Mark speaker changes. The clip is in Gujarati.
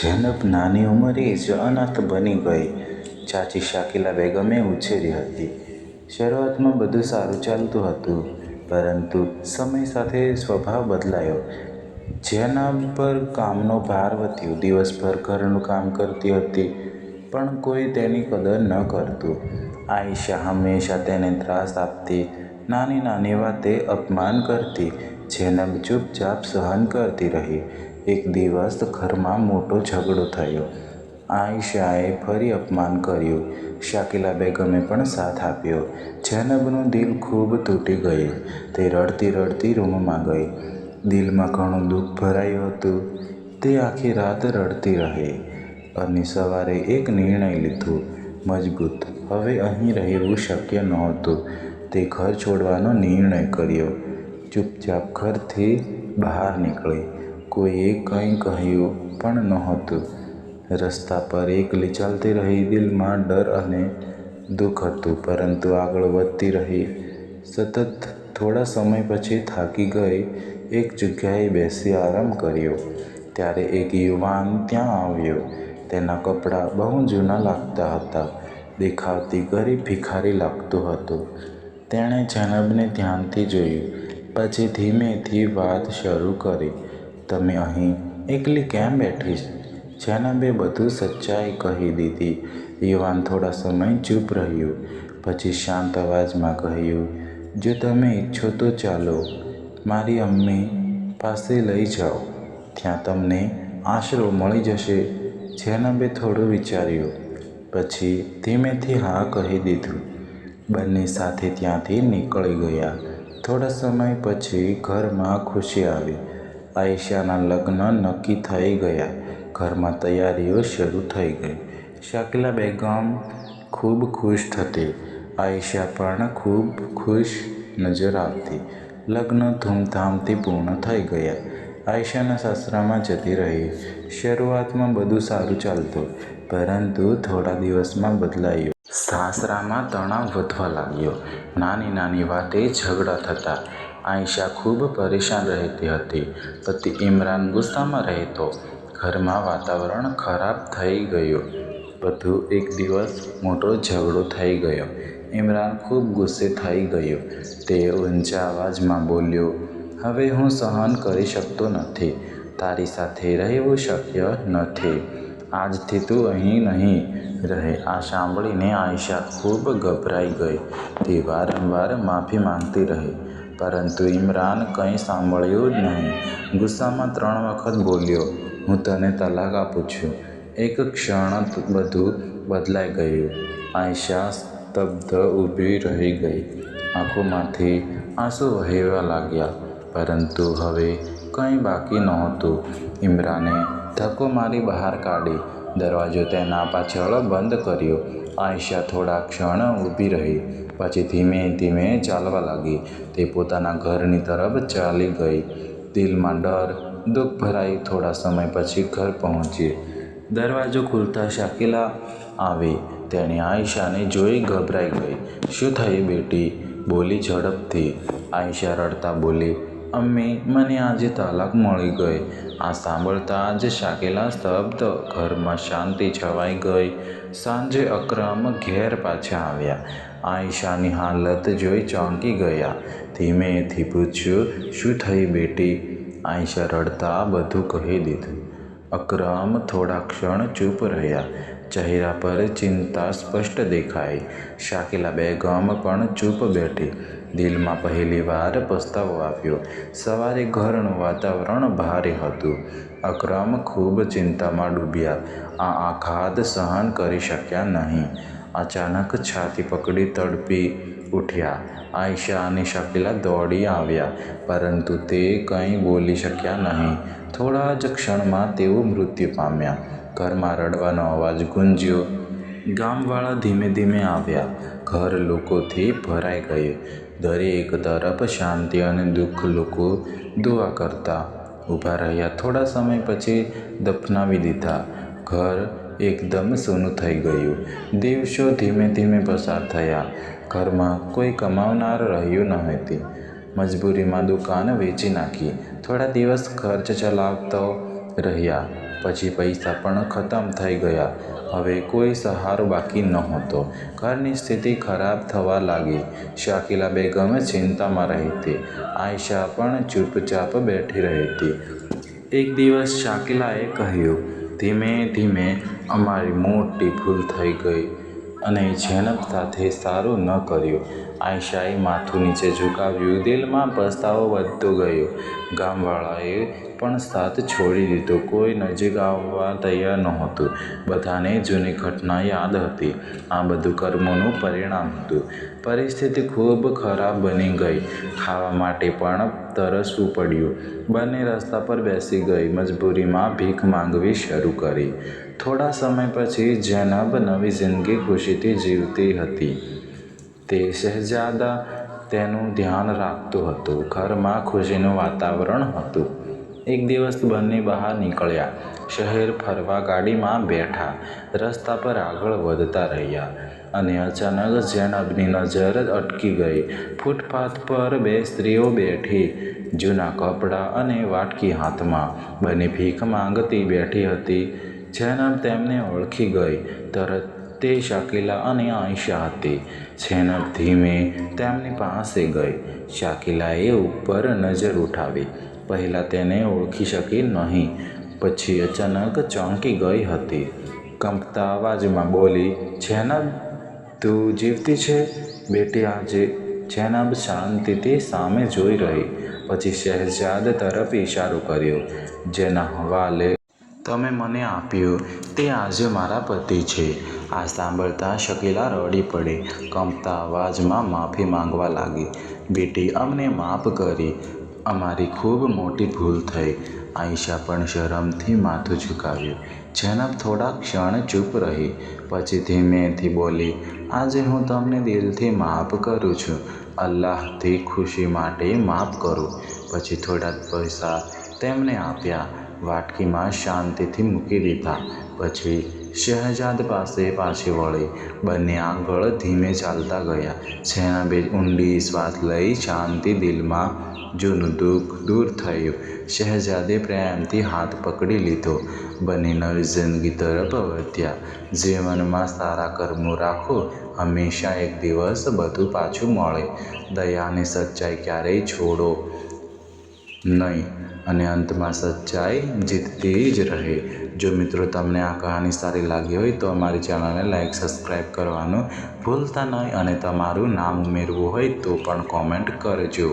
Speaker 1: જૈનબ નાની ઉંમરે જ અનાથ બની ગઈ. ચાચી શાકિલા બેગમે ઉછેરી હતી. શરૂઆતમાં બધું સારું ચાલતું હતું, પરંતુ સમય સાથે સ્વભાવ બદલાયો. જૈનબ પર કામનો ભાર વધ્યો. દિવસભર ઘરનું કામ કરતી હતી, પણ કોઈ તેની કદર ન કરતું. આયશા હંમેશા તેને ત્રાસ આપતી, નાની નાની વાતે અપમાન કરતી. જૈનબ ચૂપચાપ સહન કરતી રહી. એક દિવસ ઘરમાં મોટો ઝઘડો થયો. આયશાએ ફરી અપમાન કર્યું. શાકિલા બેગમે પણ સાથ આપ્યો. જૈનબનું દિલ ખૂબ તૂટી ગયું. તે રડતી રડતી રૂમમાં ગઈ. દિલમાં ઘણું દુઃખ ભરાયું હતું. તે આખી રાત રડતી રહી અને સવારે એક નિર્ણય લીધો, મજબૂત. હવે અહીં રહેવું શક્ય નહોતું. તે ઘર છોડવાનો નિર્ણય કર્યો. ચૂપચાપ ઘરથી બહાર નીકળી. કોઈએ કંઈ કહ્યું પણ નહોતું. રસ્તા પર એકલી ચાલતી રહી. દિલમાં ડર અને દુઃખ હતું, પરંતુ આગળ વધતી રહી. સતત થોડા સમય પછી થાકી ગઈ. એક જગ્યાએ બેસી આરામ કર્યો, ત્યારે એક યુવાન ત્યાં આવ્યો. તેના કપડાં બહુ જૂના લાગતા હતા. દેખાવથી ગરીબ ભિખારી લાગતો હતો. તેણે જૈનબને ધ્યાનથી જોયું, પછી ધીમેથી વાત શરૂ કરી. તમે અહીં એકલી કેમ બેઠી? જૈનબે બધું સચ્ચાઈ કહી દીધી. યુવાન થોડા સમય ચૂપ રહ્યો, પછી શાંત અવાજમાં કહ્યું, જો તમે ઈચ્છો તો ચાલો, મારી અમ્મી પાસે લઈ જાઓ. ત્યાં તમને આશરો મળી જશે. જૈનબે થોડું વિચાર્યું, પછી ધીમેથી હા કહી દીધું. બંને સાથે ત્યાંથી નીકળી ગયા. થોડા સમય પછી ઘરમાં ખુશી આવી. આયશાના લગ્ન નક્કી થઈ ગયા. ઘરમાં તૈયારીઓ શરૂ થઈ ગઈ. શાકિલા બેગમ ખૂબ ખુશ હતી. આયશા પણ ખૂબ ખુશ નજર આવતી. લગ્ન ધૂમધામથી પૂર્ણ થઈ ગયા. આયશાના સાસરામાં જતી રહી. શરૂઆતમાં બધું સારું ચાલતું, પરંતુ થોડા દિવસમાં બદલાયું. સાસરામાં તણાવ વધવા લાગ્યો. નાની નાની વાતે ઝઘડા થતા. આયશા ખૂબ પરેશાન રહેતી હતી. પતિ ઇમરાન ગુસ્સામાં રહેતો. ઘરમાં વાતાવરણ ખરાબ થઈ ગયું. વધુ એક દિવસ મોટો ઝઘડો થઈ ગયો. ઇમરાન ખૂબ ગુસ્સે થઈ ગયો. તે ઊંચા અવાજમાં બોલ્યો, હવે હું સહન કરી શકતો નથી. તારી સાથે રહેવું શક્ય નથી. આજથી તું અહીં નહીં રહે. આ સાંભળીને આયશા ખૂબ ગભરાઈ ગઈ. તે વારંવાર માફી માંગતી રહી, પરંતુ ઇમરાન કંઈ સાંભળ્યું નહીં. ગુસ્સામાં 3 વખત બોલ્યો, હું તને તલાક આપું છું. એક ક્ષણ બધું બદલાઈ ગયું. આયશા સ્તબ્ધ ઊભી રહી ગઈ. આંખોમાંથી આંસુ વહેવા લાગ્યા, પરંતુ હવે કંઈ બાકી નહોતું. ઇમરાને ધક્કો મારી બહાર કાઢી. દરવાજો તેના પાછળ બંધ કર્યો. આયશા થોડા ક્ષણ ઊભી રહી, પછી ધીમે ધીમે ચાલવા લાગી. તે પોતાના ઘરની તરફ ચાલી ગઈ. દિલમાં ડર, દુઃખ ભરાઈ. થોડા સમય પછી ઘર પહોંચી. દરવાજો ખુલતા શાકિલા આવી. તેણે આયશાને જોઈ ગભરાઈ ગઈ. શું થયું બેટી? બોલી ઝડપથી. આયશા રડતા બોલી, અમ્મી, મને આજે તલાક મળી ગઈ. આ સાંભળતા જ શાકિલા સ્તબ્ધ. ઘરમાં શાંતિ છવાઈ ગઈ. સાંજે અકરમ ઘેર પાછા આવ્યા. આયશાની હાલત જોઈ ચોંકી ગયા. ધીમેથી પૂછ્યું, શું થયું બેટી? આયશા રડતા બધું કહી દીધું. અકરમ થોડા ક્ષણ ચૂપ રહ્યા. ચહેરા પર ચિંતા સ્પષ્ટ દેખાઈ. શાકિલા બેગમ પણ ચૂપ બેઠી. દિલમાં પહેલીવાર પસ્તાવો આવ્યો. સવારે ઘરનું વાતાવરણ ભારે હતું. અકરમ ખૂબ ચિંતામાં ડૂબ્યા. આ આઘાત સહન કરી શક્યા નહીં. અચાનક છાતી પકડી તડપી ઉઠ્યા. આયશા અને શાકિલા દોડી આવ્યા, પરંતુ તે કંઈ બોલી શક્યા નહીં. થોડા જ ક્ષણમાં તેઓ મૃત્યુ પામ્યા. ઘરમાં રડવાનો અવાજ ગુંજ્યો. ગામવાળા ધીમે ધીમે આવ્યા. ઘર લોકોથી ભરાઈ ગયું. દરેક તરફ શાંતિ અને દુઃખ. લોકો દુઆ કરતા ઊભા રહ્યા. થોડા સમય પછી દફનાવી દીધા. ઘર એકદમ સૂનું થઈ ગયું. દિવસો ધીમે ધીમે પસાર થયા. ઘરમાં કોઈ કમાવનાર રહ્યું નહોતી. મજબૂરીમાં દુકાન વેચી નાખી. થોડા દિવસ ખર્ચ ચલાવતો રહ્યા. પછી પૈસા પણ ખતમ થઈ ગયા. હવે કોઈ સહારો બાકી નહોતો. ઘરની સ્થિતિ ખરાબ થવા લાગી. શાકિલા બેગમ ચિંતામાં રહેતી. આયશા પણ ચૂપચાપ બેઠી રહેતી. એક દિવસ શાકિલાએ કહ્યું, ધીમે ધીમે અમારી મોટી ભૂલ થઈ ગઈ અને ઝેનબ સાથે સારું ન કર્યું. આયશાએ માથું નીચે ઝુકાવ્યું. દિલમાં પસ્તાવો વધતો ગયો. ગામવાળાએ પણ સાથ છોડી દીધો. કોઈ નજીક આવવા તૈયાર નહોતું. બધાને જૂની ઘટના યાદ હતી. આ બધું કર્મોનું પરિણામ હતું. પરિસ્થિતિ ખૂબ ખરાબ બની ગઈ. ખાવા માટે પણ તરસવું પડ્યું. બંને રસ્તા પર બેસી ગઈ. મજબૂરીમાં ભીખ માંગવી શરૂ કરી. થોડા સમય પછી ઝેનબ નવી જિંદગી ખુશીથી જીવતી હતી. તે શહેજાદા તેનું ધ્યાન રાખતો હતો. ઘરમાં ખુશીનું વાતાવરણ હતું. એક દિવસ બંને બહાર નીકળ્યા. શહેર ફરવા ગાડીમાં બેઠા. રસ્તા પર આગળ વધતા રહ્યા અને અચાનક ઝેનબની નજર અટકી ગઈ. ફૂટપાથ પર બે સ્ત્રીઓ બેઠી, જૂના કપડાં અને વાટકી હાથમાં. બંને ભીખ માંગતી બેઠી હતી. ઝેનબ તેમને ઓળખી ગઈ. તરત તે શાકિલા અને આયશા હતી. ઝેનબ ધીમે તેમની પાસે ગઈ. શાકિલાએ ઉપર નજર ઉઠાવી. પહેલાં તેને ઓળખી શકી નહીં. પછી અચાનક ચોંકી ગઈ હતી. કંપતા અવાજમાં બોલી, ઝેનબ, તું જીવતી છે બેટી? આજે ઝેનબ શાંતિથી સામે જોઈ રહી. પછી શહેજાદ તરફ ઇશારો કર્યો. જેના હવાલે તમે મને આપ્યો તે આજે મારા પતિ છે. આ સાંભળતા શકીલા રડી પડી. કંપતા અવાજમાં માફી માંગવા લાગી. બેટી, અમને માફ કરી. અમારી ખૂબ મોટી ભૂલ થઈ. આયશા પણ શરમથી માથું ઝુકાવ્યું. ઝેનબ થોડા ક્ષણ ચૂપ રહી. પછી ધીમેથી બોલી, આજે હું તમને દિલથી માફ કરું છું. અલ્લાહથી ખુશી માટે માફ કરો. પછી થોડા પૈસા તેમને આપ્યા. વાટકીમાં શાંતિથી મૂકી દીધા. પછી શહેજાદ પાસે પાછી વળી. બંને આગળ ધીમે ચાલતા ગયા. ઝેનબે ઊંડી શ્વાસ લઈ. શાંતિ. દિલમાં જૂનું દુઃખ દૂર થયું. શહેજાદે પ્રેમથી હાથ પકડી લીધો. બંને નવી જિંદગી તરફ વધ્યા. જીવનમાં સારા કર્મો રાખો. હંમેશા એક દિવસ બધું પાછું મળે. દયા અને સચ્ચાઈ ક્યારેય છોડો નહીં અને અંતમાં સચ્ચાઈ જીતતી જ રહે. જો મિત્રો તમને આ કહાની સારી લાગી હોય તો અમારી ચેનલને લાઈક, સબસ્ક્રાઈબ કરવાનું ભૂલતા નહીં અને તમારું નામ ઉમેરવું હોય તો પણ કોમેન્ટ કરજો.